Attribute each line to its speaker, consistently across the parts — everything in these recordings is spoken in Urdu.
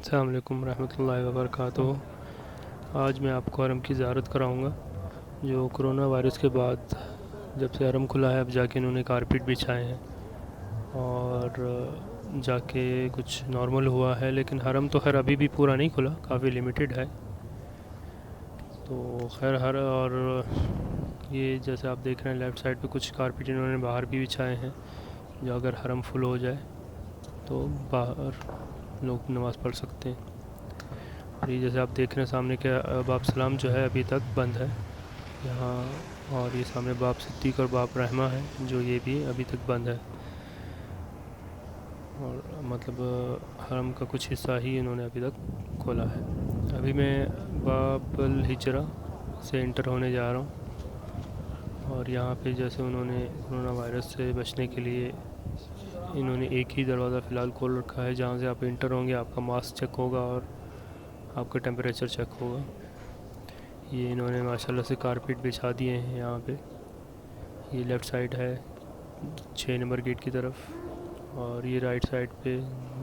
Speaker 1: السلام علیکم ورحمۃ اللہ وبرکاتہ۔ آج میں آپ کو حرم کی زیارت کراؤں گا، جو کرونا وائرس کے بعد جب سے حرم کھلا ہے اب جا کے انہوں نے کارپیٹ بچھائے ہیں اور جا کے کچھ نارمل ہوا ہے، لیکن حرم تو خیر ابھی بھی پورا نہیں کھلا، کافی لمیٹڈ ہے۔ تو خیر اور یہ جیسے آپ دیکھ رہے ہیں لیفٹ سائڈ پہ کچھ کارپیٹ انہوں نے باہر بھی بچھائے ہیں، جو اگر حرم فل ہو جائے تو باہر لوگ نماز پڑھ سکتے ہیں۔ اور یہ جیسے آپ دیکھ رہے ہیں سامنے کے باب سلام جو ہے ابھی تک بند ہے یہاں، اور یہ سامنے باب صدیق اور باب رحمہ ہے جو یہ بھی ابھی تک بند ہے، اور مطلب حرم کا کچھ حصہ ہی انہوں نے ابھی تک کھولا ہے۔ ابھی میں باب الحجرہ سے انٹر ہونے جا رہا ہوں، اور یہاں پہ جیسے انہوں نے کرونا وائرس سے بچنے کے لیے انہوں نے ایک ہی دروازہ فی الحال کھول رکھا ہے، جہاں سے آپ انٹر ہوں گے آپ کا ماسک چیک ہوگا اور آپ کا ٹیمپریچر چیک ہوگا۔ یہ انہوں نے ماشاءاللہ سے کارپیٹ بچھا دیے ہیں یہاں پہ، یہ لیفٹ سائڈ ہے 6 نمبر گیٹ کی طرف، اور یہ رائٹ سائڈ پہ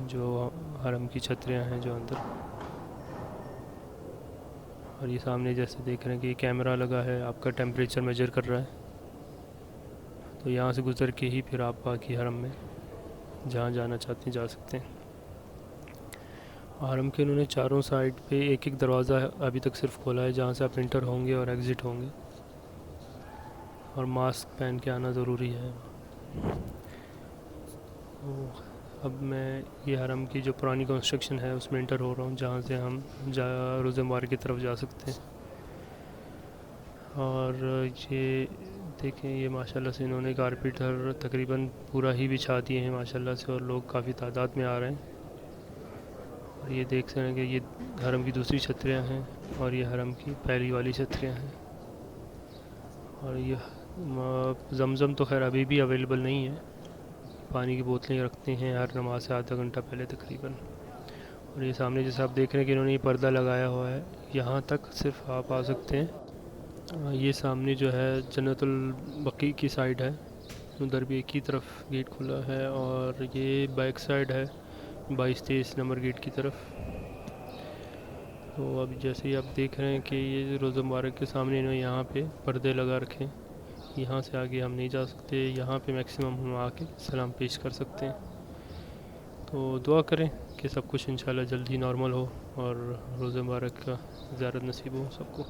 Speaker 1: جو حرم کی چھتریاں ہیں جو اندر، اور یہ سامنے جیسے دیکھ رہے ہیں کہ یہ کیمرہ لگا ہے، آپ کا ٹیمپریچر میجر کر رہا ہے، تو یہاں سے گزر کے ہی پھر آپ باقی حرم میں جہاں جانا چاہتے ہیں جا سکتے ہیں۔ حرم کے انہوں نے چاروں سائڈ پہ ایک ایک دروازہ ابھی تک صرف کھولا ہے، جہاں سے آپ انٹر ہوں گے اور ایگزٹ ہوں گے، اور ماسک پہن کے آنا ضروری ہے۔ اب میں یہ حرم کی جو پرانی کنسٹرکشن ہے اس میں انٹر ہو رہا ہوں، جہاں سے ہم روضہ مبارک کی طرف جا سکتے ہیں۔ اور یہ دیکھیں یہ ماشاءاللہ سے انہوں نے کارپیٹ تقریباً پورا ہی بچھا دیے ہیں ماشاءاللہ سے، اور لوگ کافی تعداد میں آ رہے ہیں۔ اور یہ دیکھ سکتے ہیں کہ یہ حرم کی دوسری چھتریاں ہیں اور یہ حرم کی پہلی والی چھتریاں ہیں۔ اور یہ زمزم تو خیر ابھی بھی اویلیبل نہیں ہے، پانی کی بوتلیں رکھتے ہیں ہر نماز سے آدھا گھنٹہ پہلے تقریباً۔ اور یہ سامنے جیسے آپ دیکھ رہے ہیں کہ انہوں نے یہ پردہ لگایا ہوا ہے، یہاں تک صرف آپ آ سکتے ہیں۔ یہ سامنے جو ہے جنت البقیع کی سائڈ ہے، ادھر بھی ایک ہی طرف گیٹ کھلا ہے، اور یہ بیک سائڈ ہے 22-23 نمبر گیٹ کی طرف۔ تو اب جیسے ہی آپ دیکھ رہے ہیں کہ یہ روضہ مبارک کے سامنے انہوں نے یہاں پہ پردے لگا رکھے ہیں، یہاں سے آگے ہم نہیں جا سکتے، یہاں پہ میکسیمم ہم آ کے سلام پیش کر سکتے ہیں۔ تو دعا کریں کہ سب کچھ انشاءاللہ جلد ہی نارمل ہو اور روضہ مبارک کا زیارت نصیب ہو سب کو۔